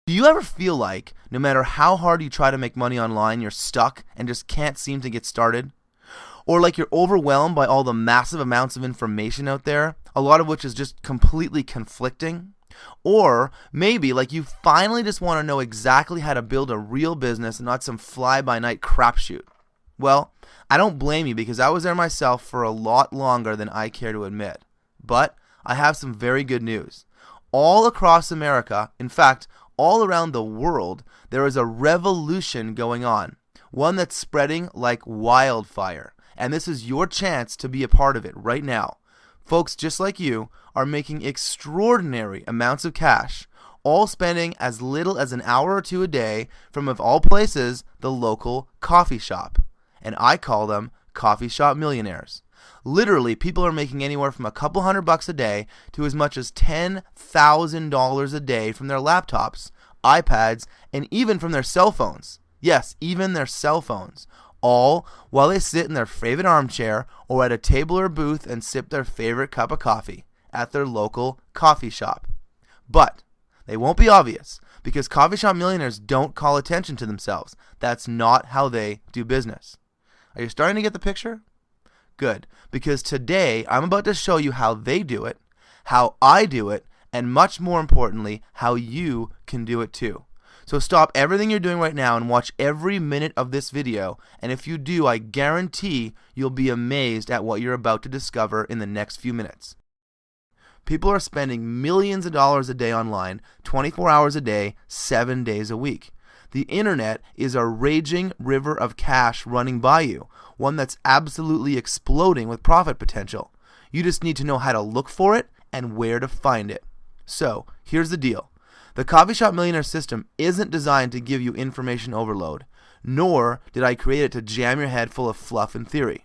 Do you ever feel like no matter how hard you try to make money online, you're stuck and just can't seem to get started? Or like you're overwhelmed by all the massive amounts of information out there, a lot of which is just completely conflicting? Or maybe like you finally just want to know exactly how to build a real business and not some fly-by-night crapshoot. Well, I don't blame you because I was there myself for a lot longer than I care to admit. But I have some very good news. All across America, in fact, all around the world, there is a revolution going on, one that's spreading like wildfire, and this is your chance to be a part of it right now. Folks just like you are making extraordinary amounts of cash, all spending as little as an hour or two a day from, of all places, the local coffee shop. And I call them coffee shop millionaires. Literally, people are making anywhere from a couple $100 a day to as much as $10,000 a day from their laptops, iPads, and even from their cell phones. Yes, even their cell phones. All while they sit in their favorite armchair or at a table or booth and sip their favorite cup of coffee at their local coffee shop. But they won't be obvious because coffee shop millionaires don't call attention to themselves. That's not how they do business. Are you starting to get the picture? Good, because today I'm about to show you how they do it, how I do it, and much more importantly, how you can do it too. So stop everything you're doing right now and watch every minute of this video, and if you do, I guarantee you'll be amazed at what you're about to discover in the next few minutes. People are spending millions of dollars a day online, 24 hours a day, 7 days a week. The internet is a raging river of cash running by you, one that's absolutely exploding with profit potential. You just need to know how to look for it and where to find it. So, here's the deal. The Coffee Shop Millionaire system isn't designed to give you information overload, nor did I create it to jam your head full of fluff and theory.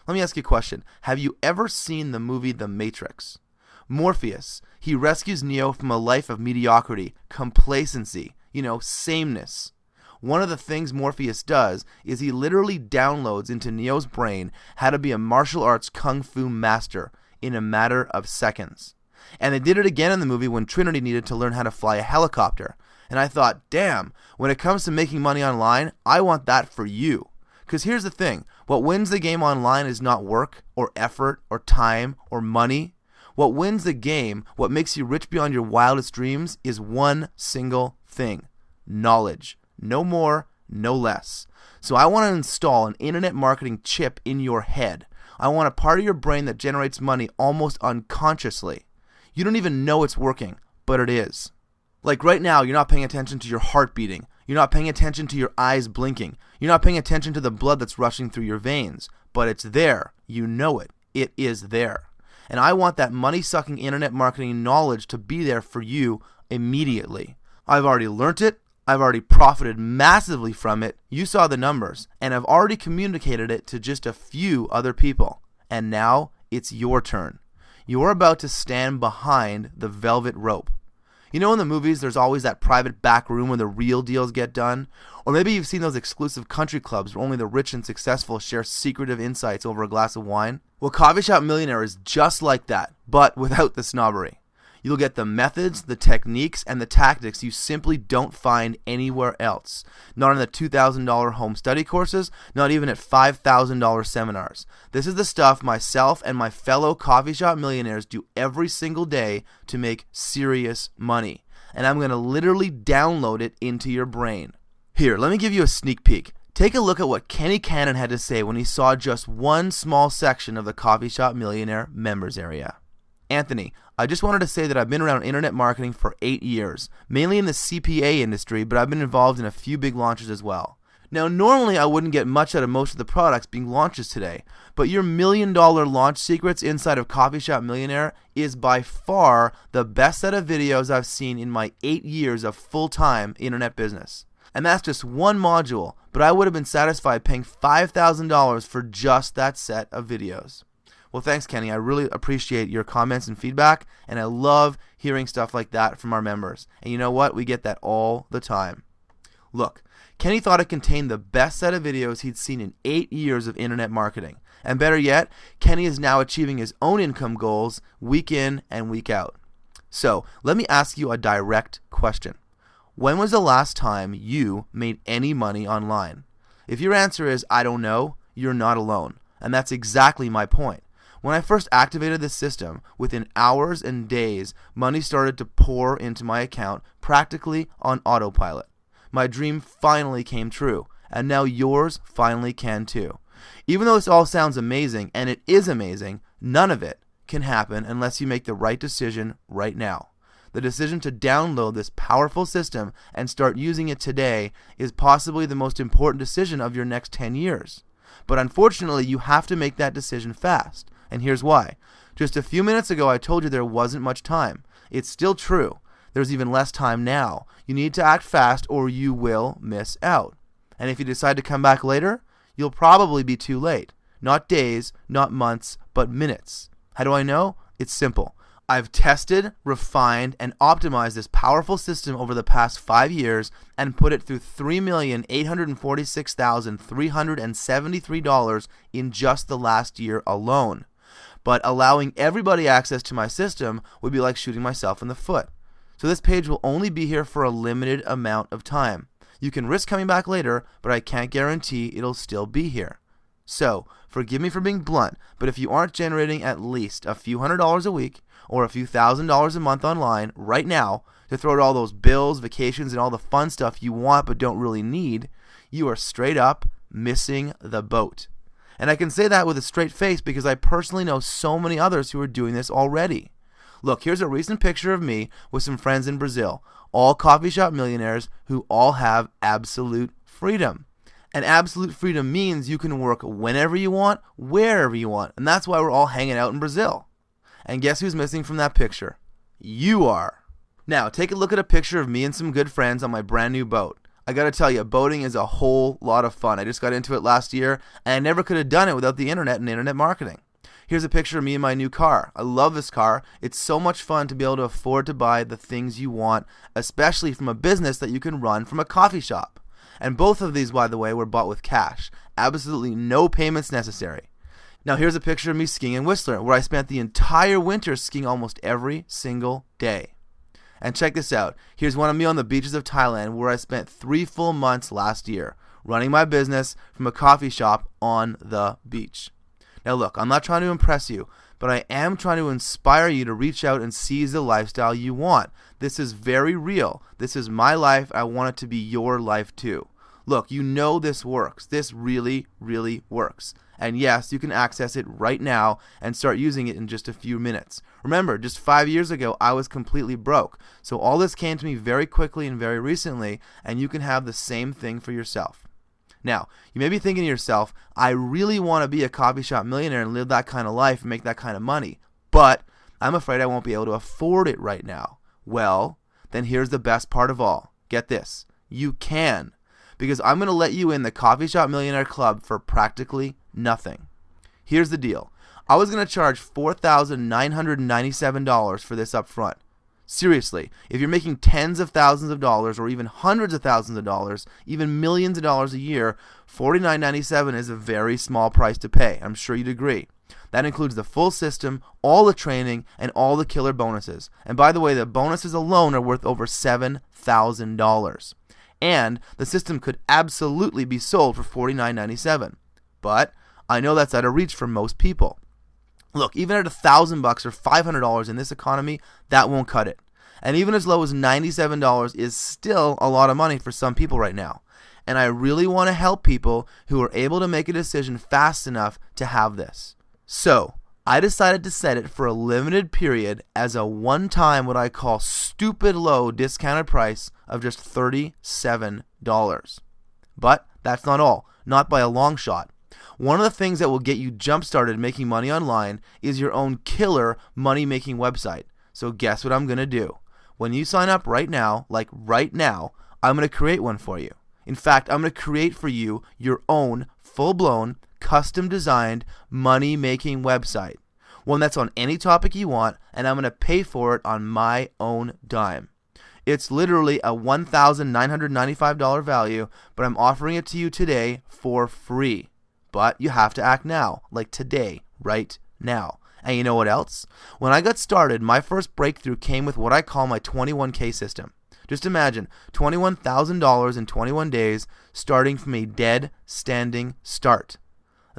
Let me ask you a question. Have you ever seen the movie The Matrix? Morpheus, he rescues Neo from a life of mediocrity, complacency, sameness. One of the things Morpheus does is he literally downloads into Neo's brain how to be a martial arts kung fu master in a matter of seconds. And they did it again in the movie when Trinity needed to learn how to fly a helicopter. And I thought, damn, when it comes to making money online, I want that for you. Because here's the thing, what wins the game online is not work or effort or time or money. What wins the game, what makes you rich beyond your wildest dreams, is one single thing: knowledge. No more, no less. So I want to install an internet marketing chip in your head. I want a part of your brain that generates money almost unconsciously. You don't even know it's working, but it is. Like right now, you're not paying attention to your heart beating. You're not paying attention to your eyes blinking. You're not paying attention to the blood that's rushing through your veins. But it's there. You know it. It is there. And I want that money-sucking internet marketing knowledge to be there for you immediately. I've already learnt it. I've already profited massively from it. You saw the numbers. And I've already communicated it to just a few other people. And now it's your turn. You're about to stand behind the velvet rope. You know in the movies there's always that private back room where the real deals get done? Or maybe you've seen those exclusive country clubs where only the rich and successful share secretive insights over a glass of wine? Well, Coffee Shop Millionaire is just like that, but without the snobbery. You'll get the methods, the techniques, and the tactics you simply don't find anywhere else. Not in the $2,000 home study courses, not even at $5,000 seminars. This is the stuff myself and my fellow coffee shop millionaires do every single day to make serious money. And I'm going to literally download it into your brain. Here, let me give you a sneak peek. Take a look at what Kenny Cannon had to say when he saw just one small section of the Coffee Shop Millionaire members area. Anthony, I just wanted to say that I've been around internet marketing for 8 years, mainly in the CPA industry, but I've been involved in a few big launches as well. Now, normally I wouldn't get much out of most of the products being launches today, but your $1 million launch secrets inside of Coffee Shop Millionaire is by far the best set of videos I've seen in my 8 years of full-time internet business. And that's just one module, but I would have been satisfied paying $5,000 for just that set of videos. Well, thanks, Kenny. I really appreciate your comments and feedback, and I love hearing stuff like that from our members. And you know what? We get that all the time. Look, Kenny thought it contained the best set of videos he'd seen in 8 years of internet marketing. And better yet, Kenny is now achieving his own income goals week in and week out. So, let me ask you a direct question. When was the last time you made any money online? If your answer is, I don't know, you're not alone. And that's exactly my point. When I first activated this system, within hours and days, money started to pour into my account practically on autopilot. My dream finally came true, and now yours finally can too. Even though this all sounds amazing, and it is amazing, none of it can happen unless you make the right decision right now. The decision to download this powerful system and start using it today is possibly the most important decision of your next 10 years. But unfortunately, you have to make that decision fast. And here's why. Just a few minutes ago, I told you there wasn't much time. It's still true. There's even less time now. You need to act fast or you will miss out. And if you decide to come back later, you'll probably be too late. Not days, not months, but minutes. How do I know? It's simple. I've tested, refined, and optimized this powerful system over the past 5 years and put it through $3,846,373 in just the last year alone. But allowing everybody access to my system would be like shooting myself in the foot. So this page will only be here for a limited amount of time. You can risk coming back later, but I can't guarantee it'll still be here. So, forgive me for being blunt, but if you aren't generating at least a few $100s a week or a few $1,000s a month online right now to throw at all those bills, vacations, and all the fun stuff you want but don't really need, you are straight up missing the boat. And I can say that with a straight face because I personally know so many others who are doing this already. Look, here's a recent picture of me with some friends in Brazil, all coffee shop millionaires who all have absolute freedom. And absolute freedom means you can work whenever you want, wherever you want. And that's why we're all hanging out in Brazil. And guess who's missing from that picture? You are. Now, take a look at a picture of me and some good friends on my brand new boat. I gotta tell you, boating is a whole lot of fun. I just got into it last year, and I never could have done it without the internet and internet marketing. Here's a picture of me in my new car. I love this car. It's so much fun to be able to afford to buy the things you want, especially from a business that you can run from a coffee shop. And both of these, by the way, were bought with cash. Absolutely no payments necessary. Now here's a picture of me skiing in Whistler, where I spent the entire winter skiing almost every single day. And check this out. Here's one of me on the beaches of Thailand, where I spent 3 full months last year, running my business from a coffee shop on the beach. Now look, I'm not trying to impress you, but I am trying to inspire you to reach out and seize the lifestyle you want. This is very real. This is my life. I want it to be your life too. Look, you know this works. This really, really works. And yes, you can access it right now and start using it in just a few minutes. Remember, just 5 years ago, I was completely broke. So all this came to me very quickly and very recently, and you can have the same thing for yourself. Now, you may be thinking to yourself, I really want to be a coffee shop millionaire and live that kind of life and make that kind of money, but I'm afraid I won't be able to afford it right now. Well, then here's the best part of all. Get this. You can. Because I'm going to let you in the Coffee Shop Millionaire Club for practically nothing. Here's the deal. I was going to charge $4,997 for this up front. Seriously, if you're making tens of thousands of dollars or even hundreds of thousands of dollars, even millions of dollars a year, $49.97 is a very small price to pay. I'm sure you'd agree. That includes the full system, all the training, and all the killer bonuses. And by the way, the bonuses alone are worth over $7,000. And the system could absolutely be sold for $49.97. But I know that's out of reach for most people. Look, even at $1,000 or $500 in this economy, that won't cut it. And even as low as $97 is still a lot of money for some people right now. And I really want to help people who are able to make a decision fast enough to have this. So, I decided to set it for a limited period as a one-time what I call stupid low discounted price of just $37. But that's not all, not by a long shot. One of the things that will get you jump-started making money online is your own killer money-making website. So guess what I'm going to do? When you sign up right now, like right now, I'm going to create one for you. In fact, I'm going to create for you your own full-blown, custom-designed money-making website. One that's on any topic you want, and I'm going to pay for it on my own dime. It's literally a $1,995 value, but I'm offering it to you today for free. But you have to act now, like today, right now. And you know what else? When I got started, my first breakthrough came with what I call my 21K system. Just imagine $21,000 in 21 days starting from a dead standing start.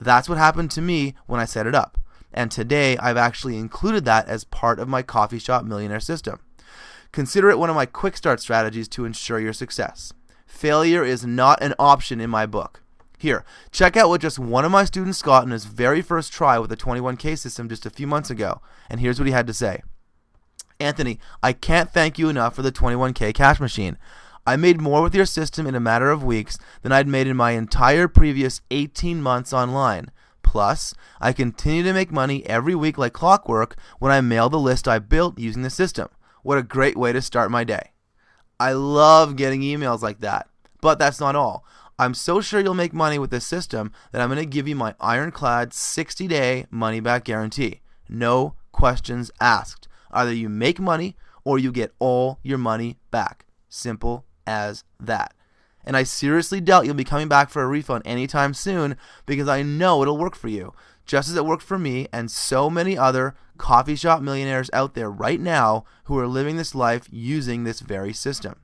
That's what happened to me when I set it up. And today I've actually included that as part of my Coffee Shop Millionaire system. Consider it one of my quick start strategies to ensure your success. Failure is not an option in my book. Here, check out what just one of my students got in his very first try with the 21K system just a few months ago. And here's what he had to say. Anthony, I can't thank you enough for the 21K cash machine. I made more with your system in a matter of weeks than I'd made in my entire previous 18 months online. Plus, I continue to make money every week like clockwork when I mail the list I built using the system. What a great way to start my day. I love getting emails like that. But that's not all. I'm so sure you'll make money with this system that I'm going to give you my ironclad 60-day money-back guarantee. No questions asked. Either you make money or you get all your money back. Simple as that. And I seriously doubt you'll be coming back for a refund anytime soon because I know it'll work for you, just as it worked for me and so many other coffee shop millionaires out there right now who are living this life using this very system.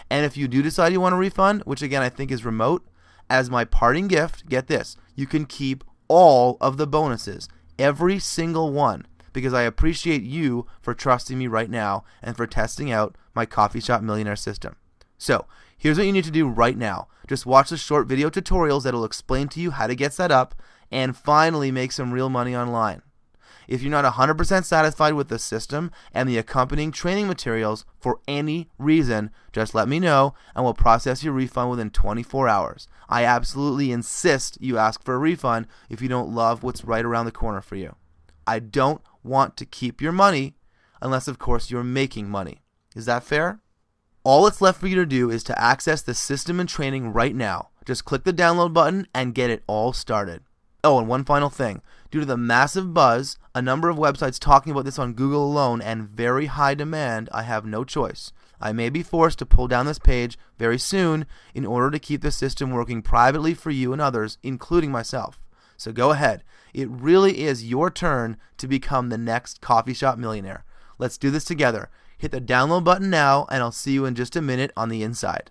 And if you do decide you want a refund, which again I think is remote, as my parting gift, get this, you can keep all of the bonuses, every single one, because I appreciate you for trusting me right now and for testing out my Coffee Shop Millionaire system. So, here's what you need to do right now. Just watch the short video tutorials that will explain to you how to get set up and finally make some real money online. If you're not 100% satisfied with the system and the accompanying training materials for any reason, just let me know and we'll process your refund within 24 hours. I absolutely insist you ask for a refund if you don't love what's right around the corner for you. I don't want to keep your money unless, of course, you're making money. Is that fair? All that's left for you to do is to access the system and training right now. Just click the download button and get it all started. Oh, and one final thing. Due to the massive buzz, a number of websites talking about this on Google alone, and very high demand, I have no choice. I may be forced to pull down this page very soon in order to keep the system working privately for you and others, including myself. So go ahead. It really is your turn to become the next coffee shop millionaire. Let's do this together. Hit the download button now, and I'll see you in just a minute on the inside.